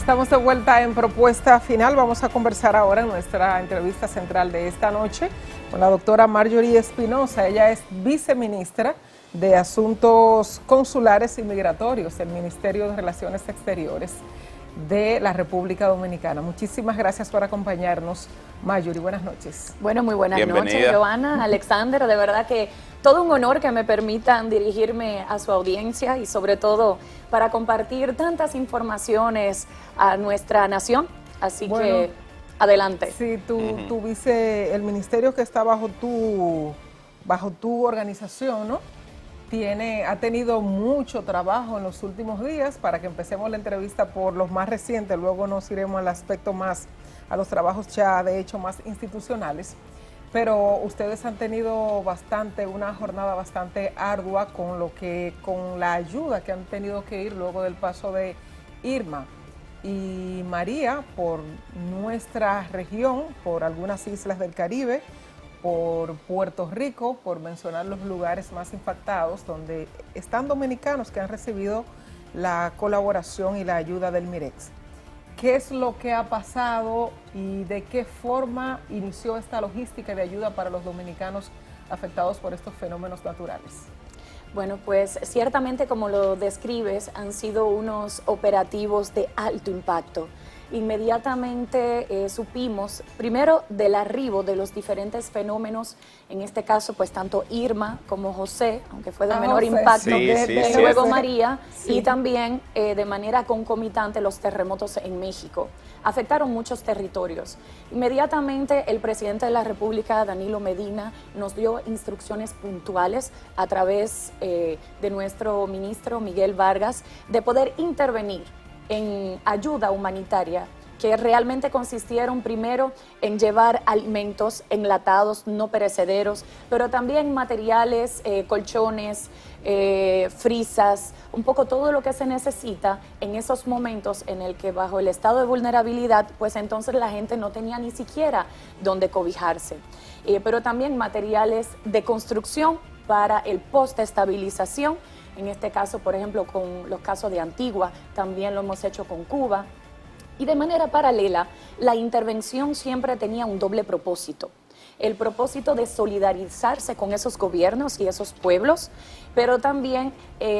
Estamos de vuelta en Propuesta Final. Vamos a conversar ahora en nuestra entrevista central de esta noche con la doctora Marjorie Espinosa. Ella es viceministra de Asuntos Consulares y Migratorios del Ministerio de Relaciones Exteriores de la República Dominicana. Muchísimas gracias por acompañarnos, Marjorie. Buenas noches. Bueno, muy buenas noches, Joana, Alexander. De verdad que todo un honor que me permitan dirigirme a su audiencia y sobre todo para compartir tantas informaciones a nuestra nación. Así que adelante. Sí, el ministerio que está bajo tu organización, ¿no? Ha tenido mucho trabajo en los últimos días. Para que empecemos la entrevista por los más recientes, luego nos iremos al aspecto más, a los trabajos ya de hecho más institucionales. Pero ustedes han tenido una jornada bastante ardua con la ayuda que han tenido que ir luego del paso de Irma y María por nuestra región, por algunas islas del Caribe, por Puerto Rico, por mencionar los lugares más impactados, donde están dominicanos que han recibido la colaboración y la ayuda del MIREX. ¿Qué es lo que ha pasado y de qué forma inició esta logística de ayuda para los dominicanos afectados por estos fenómenos naturales? Bueno, pues ciertamente, como lo describes, han sido unos operativos de alto impacto. Inmediatamente supimos, primero, del arribo de los diferentes fenómenos, en este caso, pues tanto Irma como José, aunque fue de menor impacto, luego María, y también de manera concomitante los terremotos en México. Afectaron muchos territorios. Inmediatamente el presidente de la República, Danilo Medina, nos dio instrucciones puntuales a través de nuestro ministro Miguel Vargas de poder intervenir en ayuda humanitaria, que realmente consistieron primero en llevar alimentos enlatados, no perecederos, pero también materiales, colchones, frisas, un poco todo lo que se necesita en esos momentos en el que bajo el estado de vulnerabilidad, pues entonces la gente no tenía ni siquiera donde cobijarse. Pero también materiales de construcción para el post-estabilización. En este caso, por ejemplo, con los casos de Antigua, también lo hemos hecho con Cuba. Y de manera paralela, la intervención siempre tenía un doble propósito. El propósito de solidarizarse con esos gobiernos y esos pueblos, pero también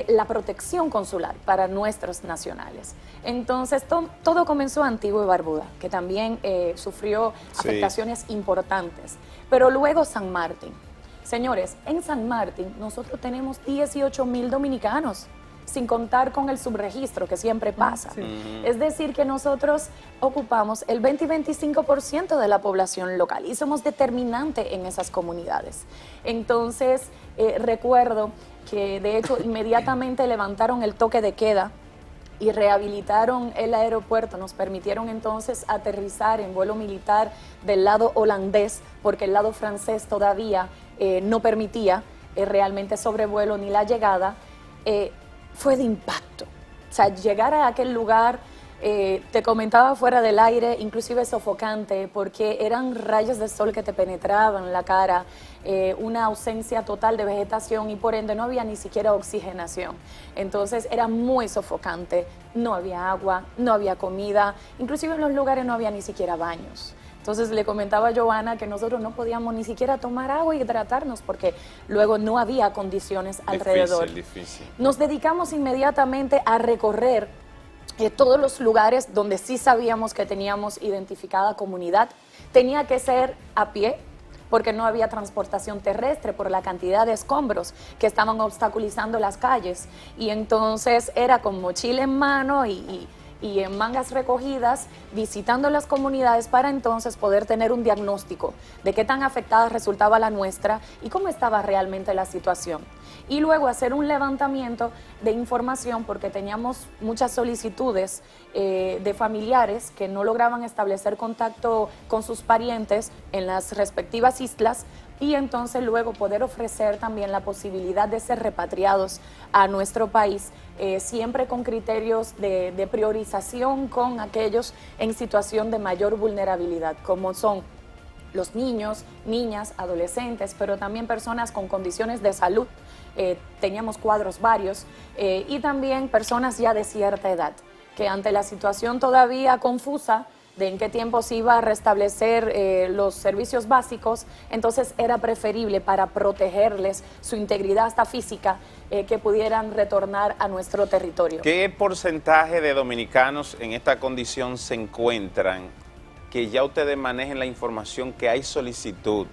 la protección consular para nuestros nacionales. Entonces, todo comenzó Antigua y Barbuda, que también sufrió afectaciones importantes. Pero luego San Martín. Señores, en San Martín nosotros tenemos 18,000 dominicanos, sin contar con el subregistro que siempre pasa. Es decir, que nosotros ocupamos el 20 y 25% de la población local y somos determinantes en esas comunidades. Entonces, recuerdo que de hecho inmediatamente levantaron el toque de queda y rehabilitaron el aeropuerto, nos permitieron entonces aterrizar en vuelo militar del lado holandés, porque el lado francés todavía no permitía realmente sobrevuelo ni la llegada. Fue de impacto. O sea, llegar a aquel lugar, te comentaba fuera del aire, inclusive sofocante, porque eran rayos de sol que te penetraban la cara, una ausencia total de vegetación y por ende no había ni siquiera oxigenación. Entonces era muy sofocante, no había agua, no había comida, inclusive en los lugares no había ni siquiera baños. Entonces le comentaba a Joana que nosotros no podíamos ni siquiera tomar agua y hidratarnos porque luego no había condiciones alrededor. Difícil. Nos dedicamos inmediatamente a recorrer todos los lugares donde sí sabíamos que teníamos identificada comunidad. Tenía que ser a pie porque no había transportación terrestre por la cantidad de escombros que estaban obstaculizando las calles. Y entonces era con mochila en mano y en mangas recogidas, visitando las comunidades para entonces poder tener un diagnóstico de qué tan afectada resultaba la nuestra y cómo estaba realmente la situación. Y luego hacer un levantamiento de información porque teníamos muchas solicitudes de familiares que no lograban establecer contacto con sus parientes en las respectivas islas y entonces luego poder ofrecer también la posibilidad de ser repatriados a nuestro país, siempre con criterios de priorización con aquellos en situación de mayor vulnerabilidad, como son los niños, niñas, adolescentes, pero también personas con condiciones de salud. Teníamos cuadros varios y también personas ya de cierta edad. que ante la situación todavía confusa de en qué tiempo se iba a restablecer los servicios básicos, entonces era preferible para protegerles su integridad hasta física que pudieran retornar a nuestro territorio. ¿Qué porcentaje de dominicanos en esta condición se encuentran que ya ustedes manejen la información que hay solicitud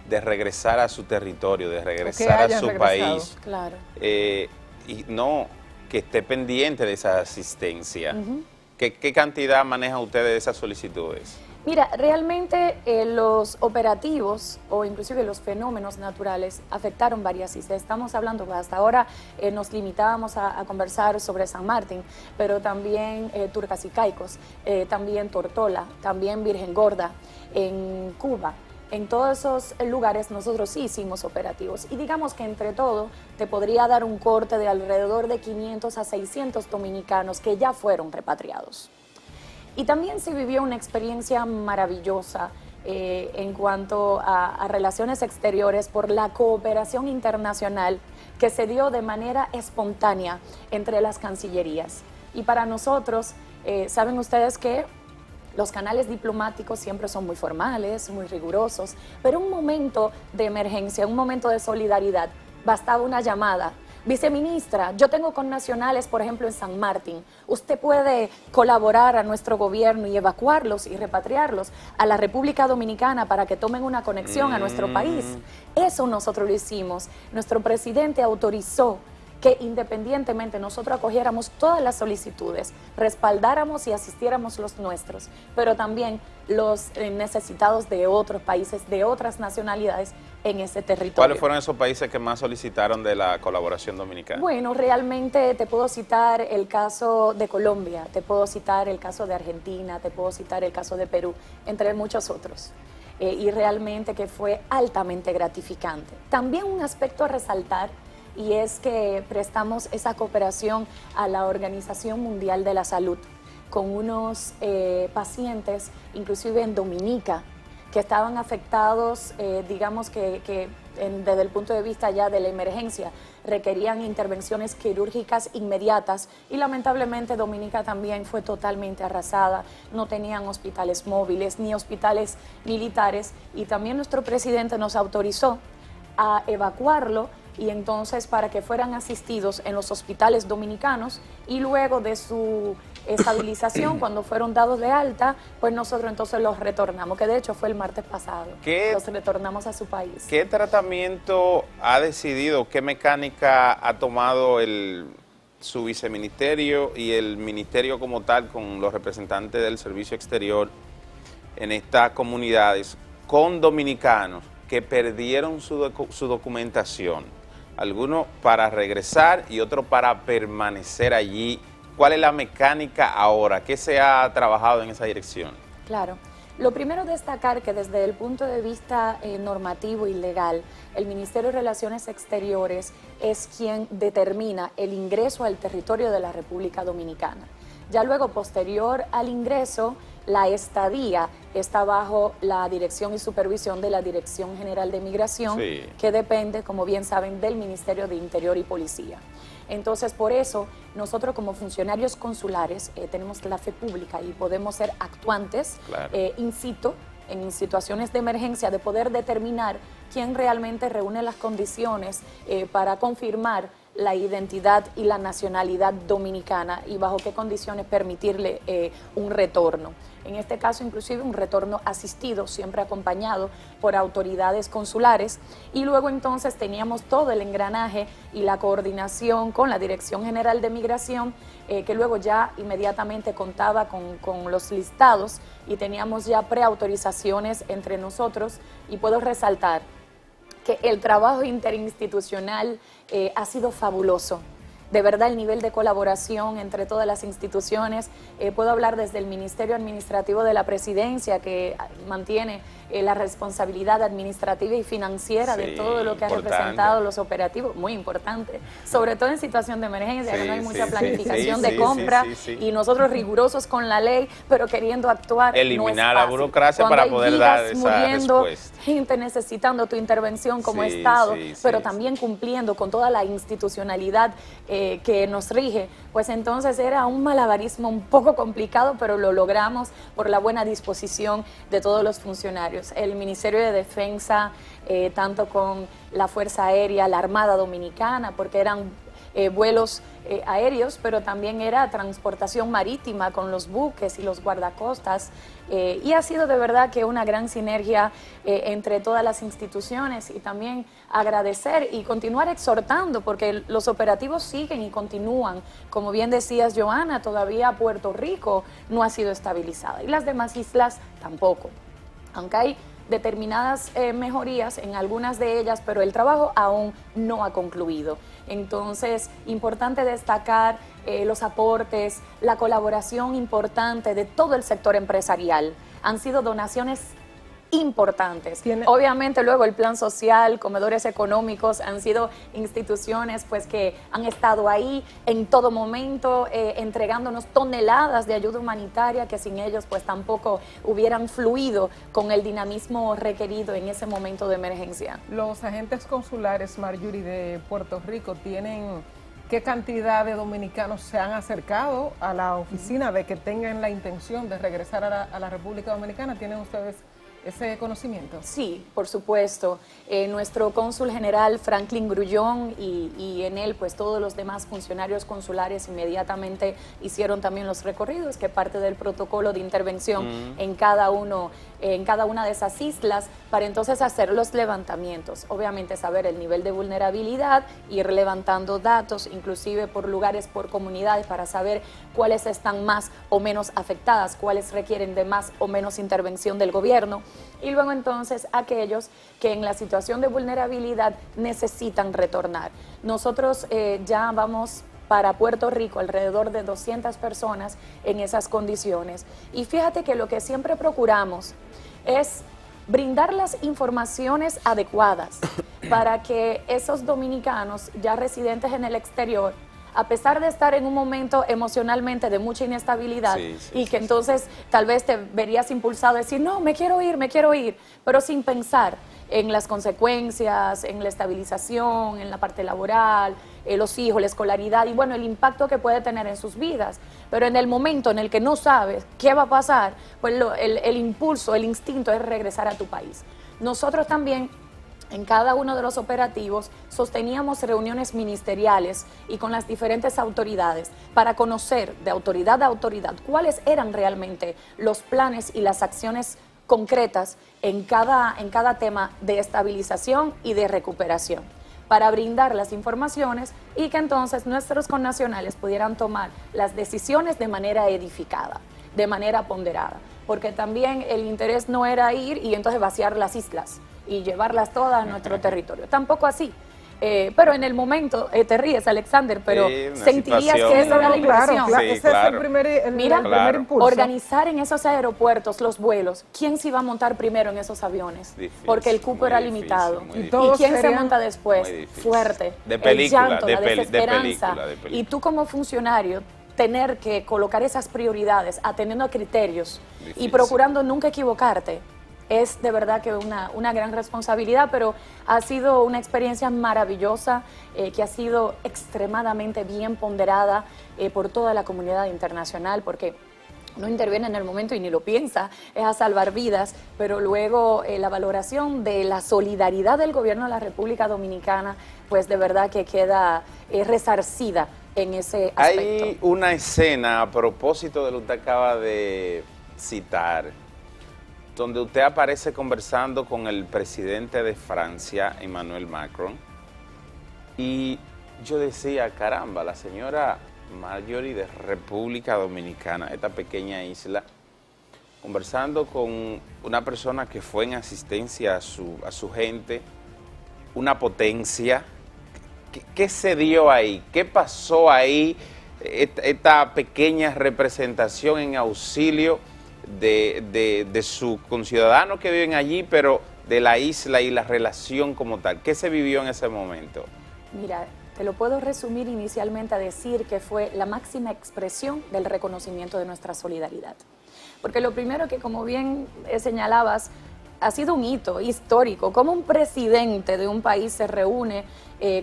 de regresar a su territorio, de regresar a su país? Claro. Y no que esté pendiente de esa asistencia. ¿Qué cantidad manejan ustedes de esas solicitudes? Mira, realmente los operativos o inclusive los fenómenos naturales afectaron varias islas. Estamos hablando, hasta ahora nos limitábamos a conversar sobre San Martín, pero también Turcas y Caicos, también Tortola, también Virgen Gorda, en Cuba. En todos esos lugares nosotros sí hicimos operativos y digamos que entre todo te podría dar un corte de alrededor de 500 a 600 dominicanos que ya fueron repatriados. Y también se vivió una experiencia maravillosa en cuanto a relaciones exteriores por la cooperación internacional que se dio de manera espontánea entre las cancillerías. Y para nosotros, saben ustedes que los canales diplomáticos siempre son muy formales, muy rigurosos, pero un momento de emergencia, un momento de solidaridad, bastaba una llamada. Viceministra, yo tengo connacionales, por ejemplo, en San Martín. ¿Usted puede colaborar a nuestro gobierno y evacuarlos y repatriarlos a la República Dominicana para que tomen una conexión a nuestro país? Eso nosotros lo hicimos. Nuestro presidente autorizó que independientemente nosotros acogiéramos todas las solicitudes, respaldáramos y asistiéramos los nuestros, pero también los necesitados de otros países, de otras nacionalidades en ese territorio. ¿Cuáles fueron esos países que más solicitaron de la colaboración dominicana? Bueno, realmente te puedo citar el caso de Colombia, te puedo citar el caso de Argentina, te puedo citar el caso de Perú, entre muchos otros. Y realmente que fue altamente gratificante. También un aspecto a resaltar, y es que prestamos esa cooperación a la Organización Mundial de la Salud con unos pacientes, inclusive en Dominica, que estaban afectados, digamos que desde el punto de vista ya de la emergencia, requerían intervenciones quirúrgicas inmediatas y lamentablemente Dominica también fue totalmente arrasada, no tenían hospitales móviles ni hospitales militares y también nuestro presidente nos autorizó a evacuarlo y entonces para que fueran asistidos en los hospitales dominicanos y luego de su estabilización, cuando fueron dados de alta, pues nosotros entonces los retornamos, que de hecho fue el martes pasado, los retornamos a su país. ¿Qué tratamiento ha decidido, qué mecánica ha tomado su viceministerio y el ministerio como tal con los representantes del servicio exterior en estas comunidades con dominicanos que perdieron su documentación? Algunos para regresar y otros para permanecer allí. ¿Cuál es la mecánica ahora? ¿Qué se ha trabajado en esa dirección? Claro. Lo primero destacar que desde el punto de vista normativo y legal, el Ministerio de Relaciones Exteriores es quien determina el ingreso al territorio de la República Dominicana. Ya luego, posterior al ingreso, la estadía está bajo la dirección y supervisión de la Dirección General de Migración, que depende, como bien saben, del Ministerio de Interior y Policía. Entonces, por eso, nosotros como funcionarios consulares tenemos la fe pública y podemos ser actuantes in situ, en situaciones de emergencia, de poder determinar quién realmente reúne las condiciones para confirmar la identidad y la nacionalidad dominicana y bajo qué condiciones permitirle un retorno. En este caso, inclusive un retorno asistido, siempre acompañado por autoridades consulares. Y luego entonces teníamos todo el engranaje y la coordinación con la Dirección General de Migración, que luego ya inmediatamente contaba con los listados y teníamos ya preautorizaciones entre nosotros. Y puedo resaltar que el trabajo interinstitucional ha sido fabuloso. De verdad, el nivel de colaboración entre todas las instituciones, puedo hablar desde el Ministerio Administrativo de la Presidencia, que mantiene la responsabilidad administrativa y financiera de todo lo que ha representado los operativos, muy importante, sobre todo en situación de emergencia, que no hay mucha planificación de compra y nosotros rigurosos con la ley, pero queriendo actuar. Eliminar la burocracia para poder dar esa respuesta. Gente necesitando tu intervención como Estado, pero también cumpliendo con toda la institucionalidad que nos rige, pues entonces era un malabarismo un poco complicado, pero lo logramos por la buena disposición de todos los funcionarios. El Ministerio de Defensa, tanto con la Fuerza Aérea, la Armada Dominicana, porque eran vuelos aéreos, pero también era transportación marítima con los buques y los guardacostas, y ha sido de verdad que una gran sinergia entre todas las instituciones, y también agradecer y continuar exhortando, porque los operativos siguen y continúan. Como bien decías, Johanna, todavía Puerto Rico no ha sido estabilizada y las demás islas tampoco, aunque hay determinadas mejorías en algunas de ellas, pero el trabajo aún no ha concluido. Entonces, importante destacar los aportes, la colaboración importante de todo el sector empresarial. Han sido donaciones importantes. Obviamente luego el plan social, comedores económicos, han sido instituciones pues que han estado ahí en todo momento entregándonos toneladas de ayuda humanitaria que sin ellos pues tampoco hubieran fluido con el dinamismo requerido en ese momento de emergencia. Los agentes consulares, Marjorie, de Puerto Rico tienen... ¿Qué cantidad de dominicanos se han acercado a la oficina de que tengan la intención de regresar a la República Dominicana? ¿Tienen ustedes ese conocimiento? Sí, por supuesto. Nuestro cónsul general Franklin Grullón y en él pues todos los demás funcionarios consulares inmediatamente hicieron también los recorridos, que parte del protocolo de intervención en cada una de esas islas, para entonces hacer los levantamientos. Obviamente saber el nivel de vulnerabilidad, ir levantando datos, inclusive por lugares, por comunidades, para saber cuáles están más o menos afectadas, cuáles requieren de más o menos intervención del gobierno, y luego entonces aquellos que en la situación de vulnerabilidad necesitan retornar. Nosotros ya vamos para Puerto Rico alrededor de 200 personas en esas condiciones. Y fíjate que lo que siempre procuramos es brindar las informaciones adecuadas para que esos dominicanos ya residentes en el exterior, a pesar de estar en un momento emocionalmente de mucha inestabilidad entonces tal vez te verías impulsado a decir, no, me quiero ir, pero sin pensar en las consecuencias, en la estabilización, en la parte laboral, los hijos, la escolaridad y bueno, el impacto que puede tener en sus vidas. Pero en el momento en el que no sabes qué va a pasar, pues el impulso, el instinto es regresar a tu país. Nosotros también, en cada uno de los operativos, sosteníamos reuniones ministeriales y con las diferentes autoridades para conocer de autoridad a autoridad cuáles eran realmente los planes y las acciones concretas en cada tema de estabilización y de recuperación, para brindar las informaciones y que entonces nuestros connacionales pudieran tomar las decisiones de manera edificada, de manera ponderada, porque también el interés no era ir y entonces vaciar las islas y llevarlas todas a nuestro territorio, tampoco así. Pero en el momento, te ríes, Alexander, pero sentirías que esa era la inversión. Claro, ese es el primer impulso. Organizar en esos aeropuertos los vuelos, ¿quién se iba a montar primero en esos aviones? Porque el cupo era limitado. ¿Y quién se monta después? Fuerte. De película, el llanto, la desesperanza. Y tú como funcionario, tener que colocar esas prioridades, atendiendo a criterios y procurando nunca equivocarte, es de verdad que una gran responsabilidad, pero ha sido una experiencia maravillosa que ha sido extremadamente bien ponderada por toda la comunidad internacional, porque no interviene en el momento y ni lo piensa, es a salvar vidas, pero luego la valoración de la solidaridad del gobierno de la República Dominicana, pues de verdad que queda resarcida en ese aspecto. Hay una escena a propósito de lo que usted acaba de citar, donde usted aparece conversando con el presidente de Francia, Emmanuel Macron, y yo decía, caramba, la señora Marjorie de República Dominicana, esta pequeña isla, conversando con una persona que fue en asistencia a su gente, una potencia. ¿Qué se dio ahí? ¿Qué pasó ahí? Esta pequeña representación en auxilio de sus conciudadanos que viven allí, pero de la isla y la relación como tal. ¿Qué se vivió en ese momento? Mira, te lo puedo resumir inicialmente a decir que fue la máxima expresión del reconocimiento de nuestra solidaridad. Porque lo primero que, como bien señalabas, ha sido un hito histórico, como un presidente de un país se reúne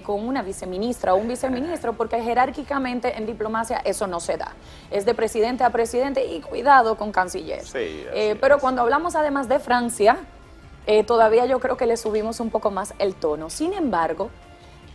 con una viceministra o un viceministro, porque jerárquicamente en diplomacia eso no se da. Es de presidente a presidente y cuidado con canciller. Sí, pero cuando hablamos además de Francia, todavía yo creo que le subimos un poco más el tono. Sin embargo,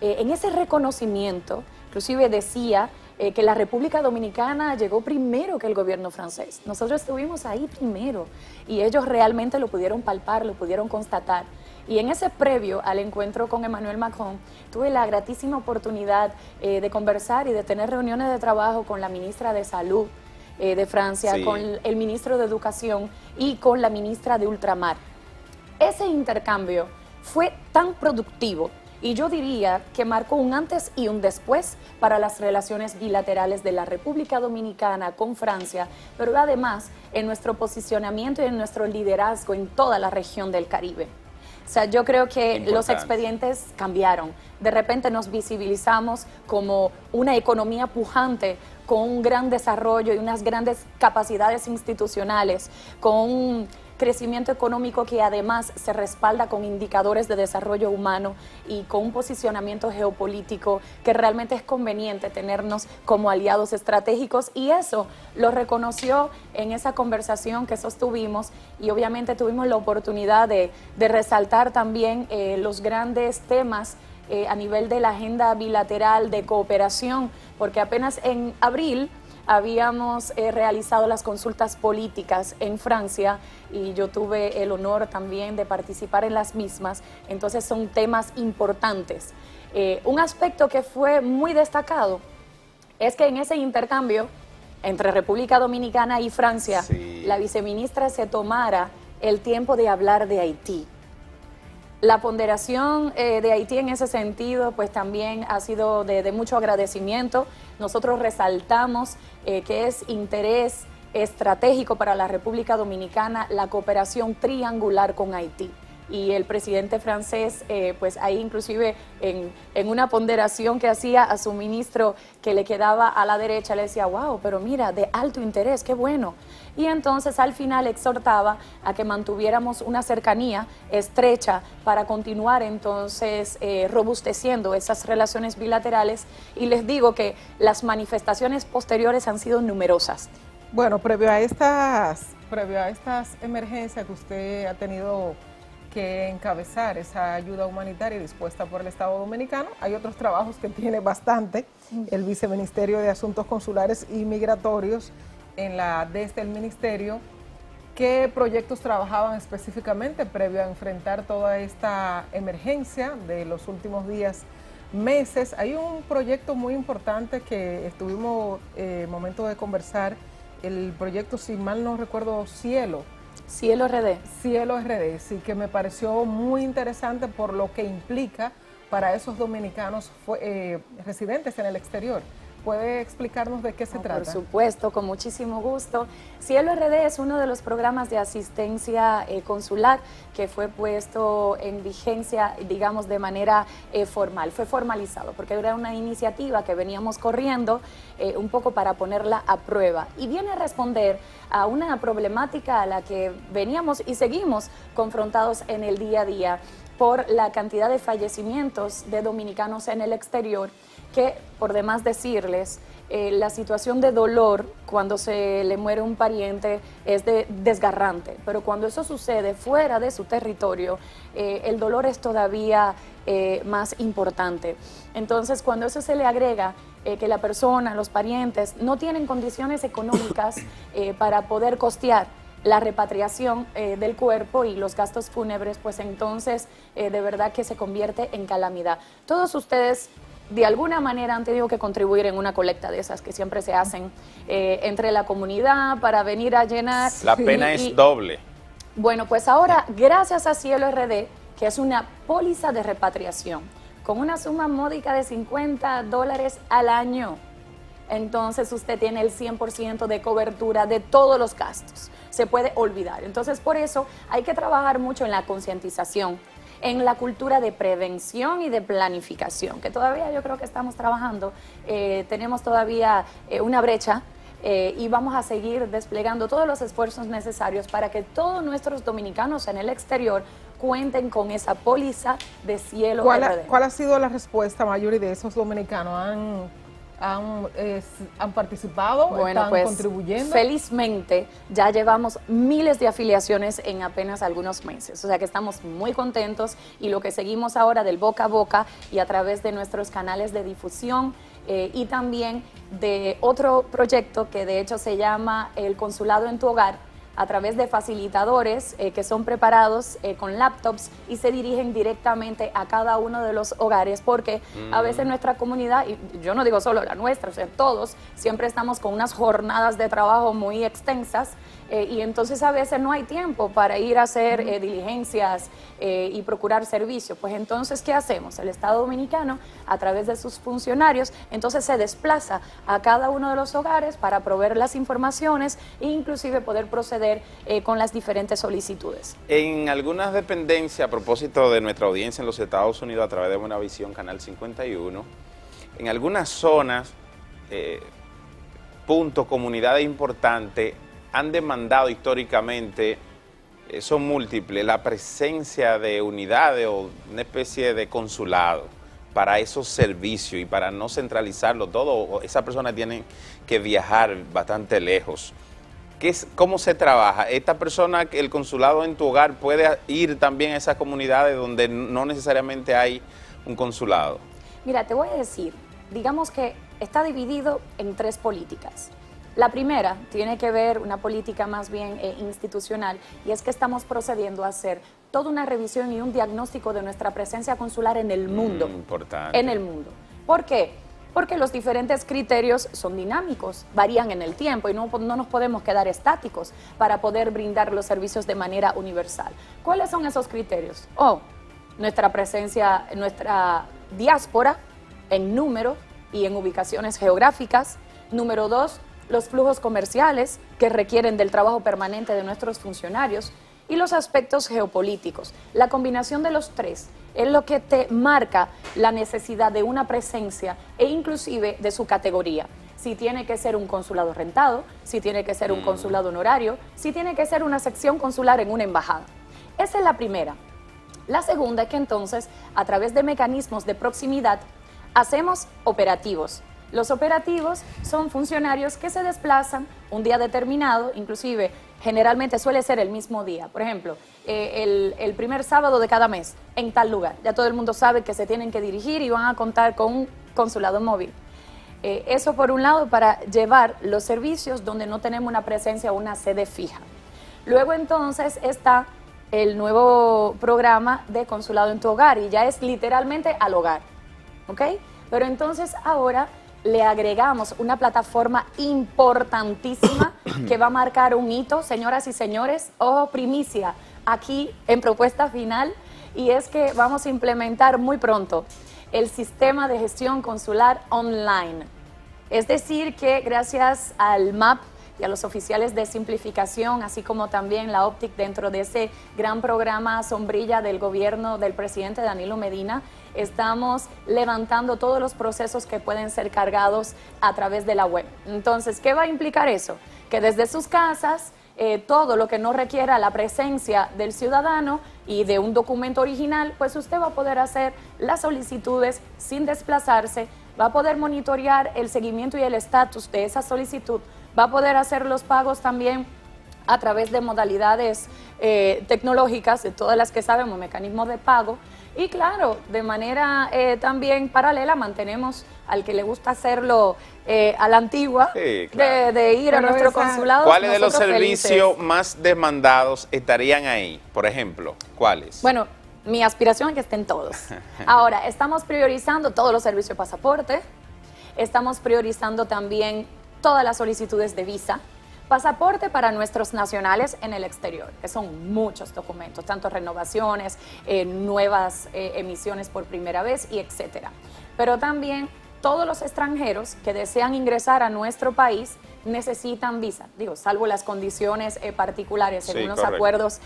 en ese reconocimiento, inclusive decía que la República Dominicana llegó primero que el gobierno francés. Nosotros estuvimos ahí primero y ellos realmente lo pudieron palpar, lo pudieron constatar. Y en ese previo al encuentro con Emmanuel Macron, tuve la gratísima oportunidad de conversar y de tener reuniones de trabajo con la ministra de Salud de Francia, Sí. con el ministro de Educación y con la ministra de Ultramar. Ese intercambio fue tan productivo y yo diría que marcó un antes y un después para las relaciones bilaterales de la República Dominicana con Francia, pero además en nuestro posicionamiento y en nuestro liderazgo en toda la región del Caribe. O sea, yo creo que Importante. los expedientes cambiaron. De repente nos visibilizamos como una economía pujante, con un gran desarrollo y unas grandes capacidades institucionales, con un crecimiento económico que además se respalda con indicadores de desarrollo humano y con un posicionamiento geopolítico que realmente es conveniente tenernos como aliados estratégicos, y eso lo reconoció en esa conversación que sostuvimos, y obviamente tuvimos la oportunidad de resaltar también los grandes temas a nivel de la agenda bilateral de cooperación, porque apenas en abril habíamos realizado las consultas políticas en Francia y yo tuve el honor también de participar en las mismas, entonces son temas importantes. Un aspecto que fue muy destacado es que en ese intercambio entre República Dominicana y Francia, Sí. la viceministra se tomara el tiempo de hablar de Haití. La ponderación de Haití en ese sentido pues también ha sido de mucho agradecimiento. Nosotros resaltamos que es interés estratégico para la República Dominicana la cooperación triangular con Haití. Y el presidente francés, pues ahí inclusive en una ponderación que hacía a su ministro que le quedaba a la derecha, le decía, wow, pero mira, de alto interés, qué bueno. Y entonces al final exhortaba a que mantuviéramos una cercanía estrecha para continuar entonces robusteciendo esas relaciones bilaterales. Y les digo que las manifestaciones posteriores han sido numerosas. Bueno, previo a estas emergencias que usted ha tenido que encabezar, esa ayuda humanitaria dispuesta por el Estado Dominicano, hay otros trabajos que tiene bastante el Viceministerio de Asuntos Consulares y Migratorios desde el Ministerio. ¿Qué proyectos trabajaban específicamente previo a enfrentar toda esta emergencia de los últimos días, meses? Hay un proyecto muy importante que estuvimos momento de conversar, el proyecto, si mal no recuerdo, Cielo RD, sí, que me pareció muy interesante por lo que implica para esos dominicanos residentes en el exterior. ¿Puede explicarnos de qué se trata? Por supuesto, con muchísimo gusto. Cielo RD es uno de los programas de asistencia consular que fue puesto en vigencia, digamos, de manera formal. Fue formalizado porque era una iniciativa que veníamos corriendo un poco para ponerla a prueba. Y viene a responder a una problemática a la que veníamos y seguimos confrontados en el día a día por la cantidad de fallecimientos de dominicanos en el exterior, que por demás decirles, la situación de dolor cuando se le muere un pariente es desgarrante, pero cuando eso sucede fuera de su territorio, el dolor es todavía más importante. Entonces, cuando eso se le agrega que la persona, los parientes, no tienen condiciones económicas para poder costear la repatriación del cuerpo y los gastos fúnebres, pues entonces de verdad que se convierte en calamidad. Todos ustedes de alguna manera han tenido que contribuir en una colecta de esas que siempre se hacen entre la comunidad para venir a llenar. La pena es doble. Bueno, pues ahora, gracias a Cielo RD, que es una póliza de repatriación, con una suma módica de $50 al año, entonces usted tiene el 100% de cobertura de todos los gastos. Se puede olvidar. Entonces, por eso hay que trabajar mucho en la concientización, en la cultura de prevención y de planificación, que todavía yo creo que estamos trabajando. Tenemos todavía una brecha y vamos a seguir desplegando todos los esfuerzos necesarios para que todos nuestros dominicanos en el exterior cuenten con esa póliza de cielo ¿Cuál RD. ¿Cuál ha sido la respuesta, Mayuri, de esos dominicanos? ¿Han participado? Bueno, ¿Están pues contribuyendo? felizmente ya llevamos miles de afiliaciones en apenas algunos meses, o sea que estamos muy contentos y lo que seguimos ahora del boca a boca y a través de nuestros canales de difusión y también de otro proyecto que de hecho se llama El Consulado en tu Hogar, a través de facilitadores que son preparados con laptops y se dirigen directamente a cada uno de los hogares, porque a veces nuestra comunidad, y yo no digo solo la nuestra, o sea, todos, siempre estamos con unas jornadas de trabajo muy extensas y entonces a veces no hay tiempo para ir a hacer diligencias y procurar servicios. Pues entonces, ¿qué hacemos? El Estado Dominicano, a través de sus funcionarios, entonces se desplaza a cada uno de los hogares para proveer las informaciones e inclusive poder proceder con las diferentes solicitudes. En algunas dependencias, a propósito de nuestra audiencia en los Estados Unidos a través de Buenavisión, Canal 51, en algunas zonas, comunidades importantes, han demandado históricamente, son múltiples, la presencia de unidades o una especie de consulado para esos servicios y para no centralizarlo todo. Esas personas tienen que viajar bastante lejos. ¿Cómo se trabaja? ¿Esta persona, el consulado en tu hogar, puede ir también a esas comunidades donde no necesariamente hay un consulado? Mira, te voy a decir, digamos que está dividido en 3 políticas. La primera tiene que ver una política más bien institucional, y es que estamos procediendo a hacer toda una revisión y un diagnóstico de nuestra presencia consular en el mundo. Importante. En el mundo. ¿Por qué? Porque los diferentes criterios son dinámicos, varían en el tiempo y no nos podemos quedar estáticos para poder brindar los servicios de manera universal. ¿Cuáles son esos criterios? Nuestra presencia, nuestra diáspora en número y en ubicaciones geográficas. Número 2, los flujos comerciales que requieren del trabajo permanente de nuestros funcionarios y los aspectos geopolíticos. La combinación de los 3 es lo que te marca la necesidad de una presencia e inclusive de su categoría. Si tiene que ser un consulado rentado, si tiene que ser un consulado honorario, si tiene que ser una sección consular en una embajada. Esa es la primera. La segunda es que entonces, a través de mecanismos de proximidad, hacemos operativos. Los operativos son funcionarios que se desplazan un día determinado, inclusive generalmente suele ser el mismo día. Por ejemplo, el primer sábado de cada mes en tal lugar. Ya todo el mundo sabe que se tienen que dirigir y van a contar con un consulado móvil. Eso por un lado para llevar los servicios donde no tenemos una presencia o una sede fija. Luego entonces está el nuevo programa de consulado en tu hogar y ya es literalmente al hogar, ¿ok? Pero entonces ahora le agregamos una plataforma importantísima que va a marcar un hito, señoras y señores, primicia aquí en propuesta final, y es que vamos a implementar muy pronto el sistema de gestión consular online. Es decir que gracias al MAP y a los oficiales de simplificación, así como también la OPTIC dentro de ese gran programa sombrilla del gobierno del presidente Danilo Medina, estamos levantando todos los procesos que pueden ser cargados a través de la web. Entonces, ¿qué va a implicar eso? Que desde sus casas, todo lo que no requiera la presencia del ciudadano y de un documento original, pues usted va a poder hacer las solicitudes sin desplazarse, va a poder monitorear el seguimiento y el estatus de esa solicitud, va a poder hacer los pagos también a través de modalidades tecnológicas, de todas las que sabemos, mecanismos de pago. Y claro, de manera también paralela mantenemos al que le gusta hacerlo a la antigua, sí, claro, de ir a nuestro consulado. ¿Cuáles de los servicios más demandados estarían ahí? Por ejemplo, ¿cuáles? Bueno, mi aspiración es que estén todos. Ahora, estamos priorizando todos los servicios de pasaporte, estamos priorizando también todas las solicitudes de visa, pasaporte para nuestros nacionales en el exterior, que son muchos documentos, tanto renovaciones, nuevas emisiones por primera vez y etcétera. Pero también todos los extranjeros que desean ingresar a nuestro país necesitan visa, digo, salvo las condiciones particulares según los acuerdos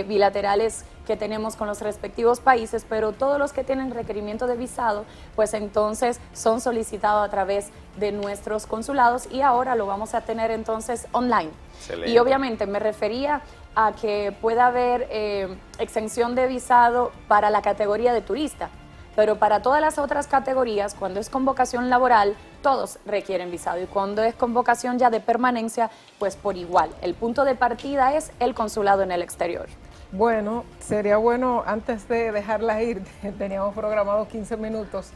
bilaterales que tenemos con los respectivos países, pero todos los que tienen requerimiento de visado, pues entonces son solicitados a través de nuestros consulados y ahora lo vamos a tener entonces online. Excelente. Y obviamente me refería a que pueda haber exención de visado para la categoría de turista, pero para todas las otras categorías, cuando es convocación laboral, todos requieren visado, y cuando es convocación ya de permanencia, pues por igual. El punto de partida es el consulado en el exterior. Bueno, sería bueno, antes de dejarla ir, teníamos programado 15 minutos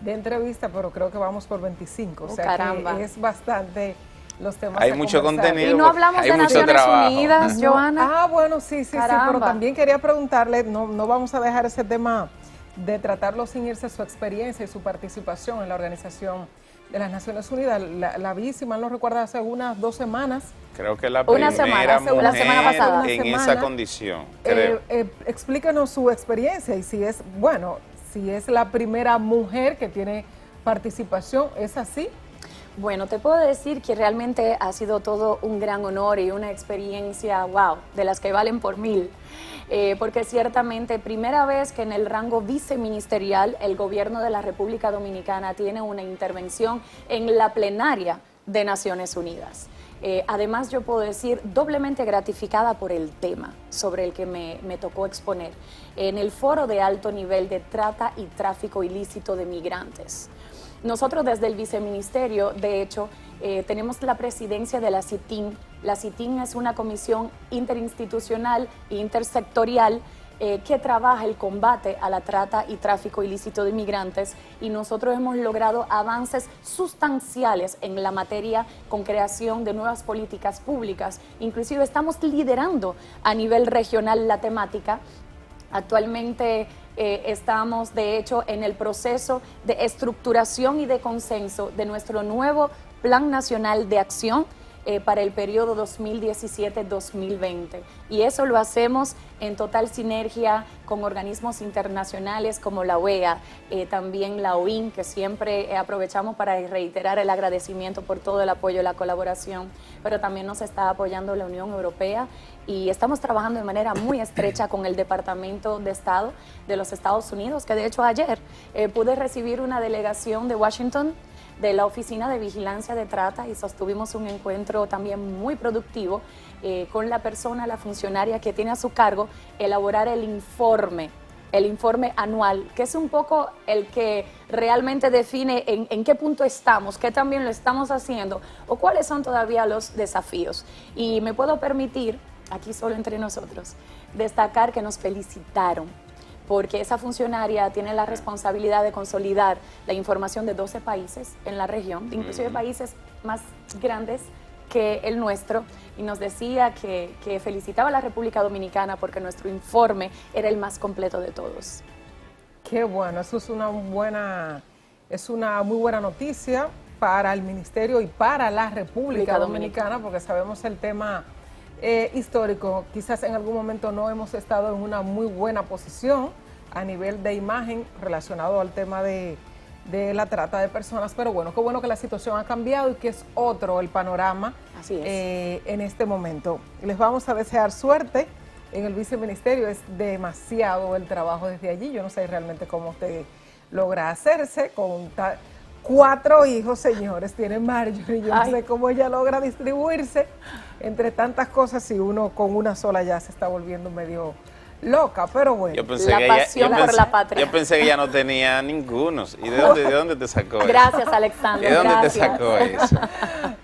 de entrevista, pero creo que vamos por 25, o sea caramba. que es bastante los temas Hay a mucho conversar. contenido. Y no hablamos hay de mucho Naciones trabajo. Unidas, No, Johanna. bueno, sí, Caramba. pero también quería preguntarle, no vamos a dejar ese tema de tratarlo sin irse su experiencia y su participación en la Organización de las Naciones Unidas. La vi, si mal no recuerdo, hace unas 2 semanas. Creo que la Una primera semana, la semana mujer pasada. en Una esa semana. condición, creo. Explícanos su experiencia y si es, bueno, si es la primera mujer que tiene participación, ¿es así? Bueno, te puedo decir que realmente ha sido todo un gran honor y una experiencia, wow, de las que valen por 1000. Porque ciertamente, primera vez que en el rango viceministerial el gobierno de la República Dominicana tiene una intervención en la plenaria de Naciones Unidas. Además, yo puedo decir doblemente gratificada por el tema sobre el que me tocó exponer, en el foro de alto nivel de trata y tráfico ilícito de migrantes. Nosotros desde el viceministerio, de hecho, tenemos la presidencia de la CITIN. La CITIN es una comisión interinstitucional e intersectorial que trabaja el combate a la trata y tráfico ilícito de migrantes, y nosotros hemos logrado avances sustanciales en la materia con creación de nuevas políticas públicas. Inclusive estamos liderando a nivel regional la temática. Actualmente estamos, de hecho, en el proceso de estructuración y de consenso de nuestro nuevo Plan Nacional de Acción para el periodo 2017-2020. Y eso lo hacemos en total sinergia con organismos internacionales como la OEA, también la OIN, que siempre aprovechamos para reiterar el agradecimiento por todo el apoyo y la colaboración, pero también nos está apoyando la Unión Europea, y estamos trabajando de manera muy estrecha con el Departamento de Estado de los Estados Unidos, que de hecho ayer pude recibir una delegación de Washington, de la Oficina de Vigilancia de Trata, y sostuvimos un encuentro también muy productivo con la persona, la funcionaria que tiene a su cargo elaborar el informe anual, que es un poco el que realmente define en qué punto estamos, qué también lo estamos haciendo o cuáles son todavía los desafíos. Y me puedo permitir, aquí solo entre nosotros, destacar que nos felicitaron, porque esa funcionaria tiene la responsabilidad de consolidar la información de 12 países en la región, inclusive países más grandes que el nuestro, y nos decía que felicitaba a la República Dominicana porque nuestro informe era el más completo de todos. Qué bueno, eso es una muy buena noticia para el Ministerio y para la República Dominicana, porque sabemos el tema histórico. Quizás en algún momento no hemos estado en una muy buena posición a nivel de imagen relacionado al tema de la trata de personas, pero bueno, qué bueno que la situación ha cambiado y que es otro el panorama. Así es. En este momento. Les vamos a desear suerte en el viceministerio, es demasiado el trabajo desde allí, yo no sé realmente cómo usted logra hacerse con 4 hijos, señores, tiene Marjorie, yo no sé cómo ella logra distribuirse entre tantas cosas y uno con una sola ya se está volviendo medio loca, pero bueno. Yo pensé la que pasión por la patria. Yo pensé que ella no tenía ninguno. ¿Y de dónde te sacó eso? Gracias, Alexander. ¿De dónde gracias. te sacó eso?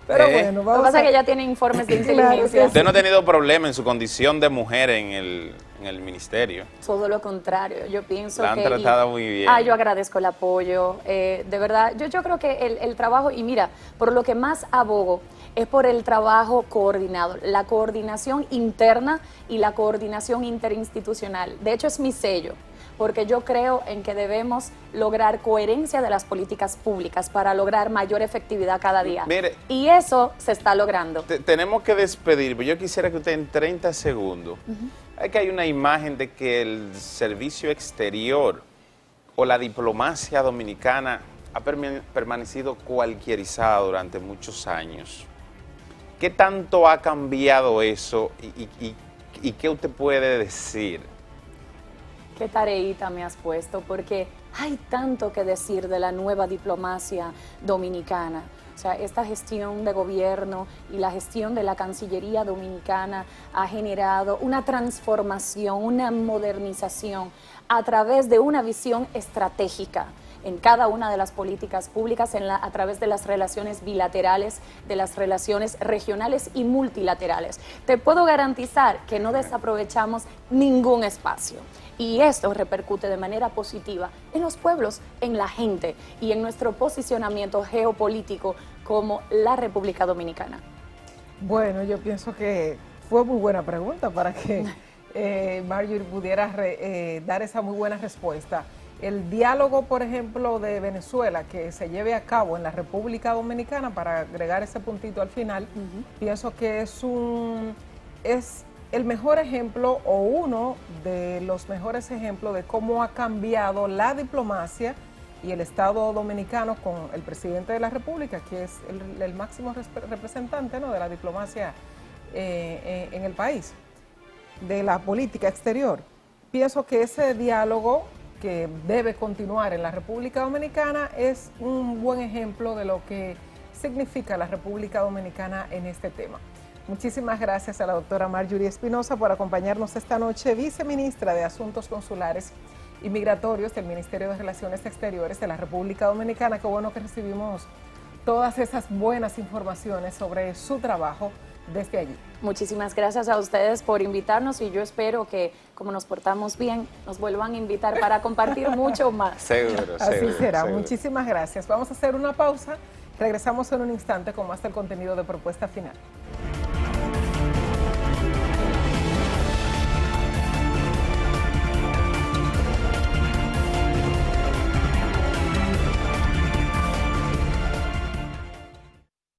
Pero bueno, Lo que vamos pasa a... es que ella tiene informes de Claro inteligencia. que Usted no ha tenido problema en su condición de mujer en el ministerio. Todo lo contrario, yo pienso La han que... tratado muy bien. Yo agradezco el apoyo, de verdad, yo creo que el trabajo, y mira, por lo que más abogo es por el trabajo coordinado, la coordinación interna y la coordinación interinstitucional. De hecho, es mi sello, porque yo creo en que debemos lograr coherencia de las políticas públicas para lograr mayor efectividad cada día. Mire, y eso se está logrando. Tenemos que despedir, pero yo quisiera que usted en 30 segundos, hay una imagen de que el servicio exterior o la diplomacia dominicana ha permanecido cualquierizada durante muchos años. ¿Qué tanto ha cambiado eso y qué usted puede decir? Qué tareita me has puesto, porque hay tanto que decir de la nueva diplomacia dominicana. O O sea, esta gestión de gobierno y la gestión de la Cancillería Dominicana ha generado una transformación, una modernización a través de una visión estratégica en cada una de las políticas públicas, a través de las relaciones bilaterales, de las relaciones regionales y multilaterales. Te puedo garantizar que no desaprovechamos ningún espacio. Y esto repercute de manera positiva en los pueblos, en la gente y en nuestro posicionamiento geopolítico como la República Dominicana. Bueno, yo pienso que fue muy buena pregunta para que Marjorie pudiera dar esa muy buena respuesta. El diálogo, por ejemplo, de Venezuela que se lleve a cabo en la República Dominicana, para agregar ese puntito al final, pienso que es el mejor ejemplo o uno de los mejores ejemplos de cómo ha cambiado la diplomacia y el Estado dominicano con el presidente de la República, que es el máximo representante, ¿no?, de la diplomacia en el país, de la política exterior. Pienso que ese diálogo que debe continuar en la República Dominicana es un buen ejemplo de lo que significa la República Dominicana en este tema. Muchísimas gracias a la doctora Marjorie Espinosa por acompañarnos esta noche, viceministra de Asuntos Consulares y Migratorios del Ministerio de Relaciones Exteriores de la República Dominicana. Qué bueno que recibimos todas esas buenas informaciones sobre su trabajo desde allí. Muchísimas gracias a ustedes por invitarnos y yo espero que, como nos portamos bien, nos vuelvan a invitar para compartir mucho más. Seguro, Así será. seguro. Muchísimas gracias. Vamos a hacer una pausa. Regresamos en un instante con más del contenido de Propuesta Final.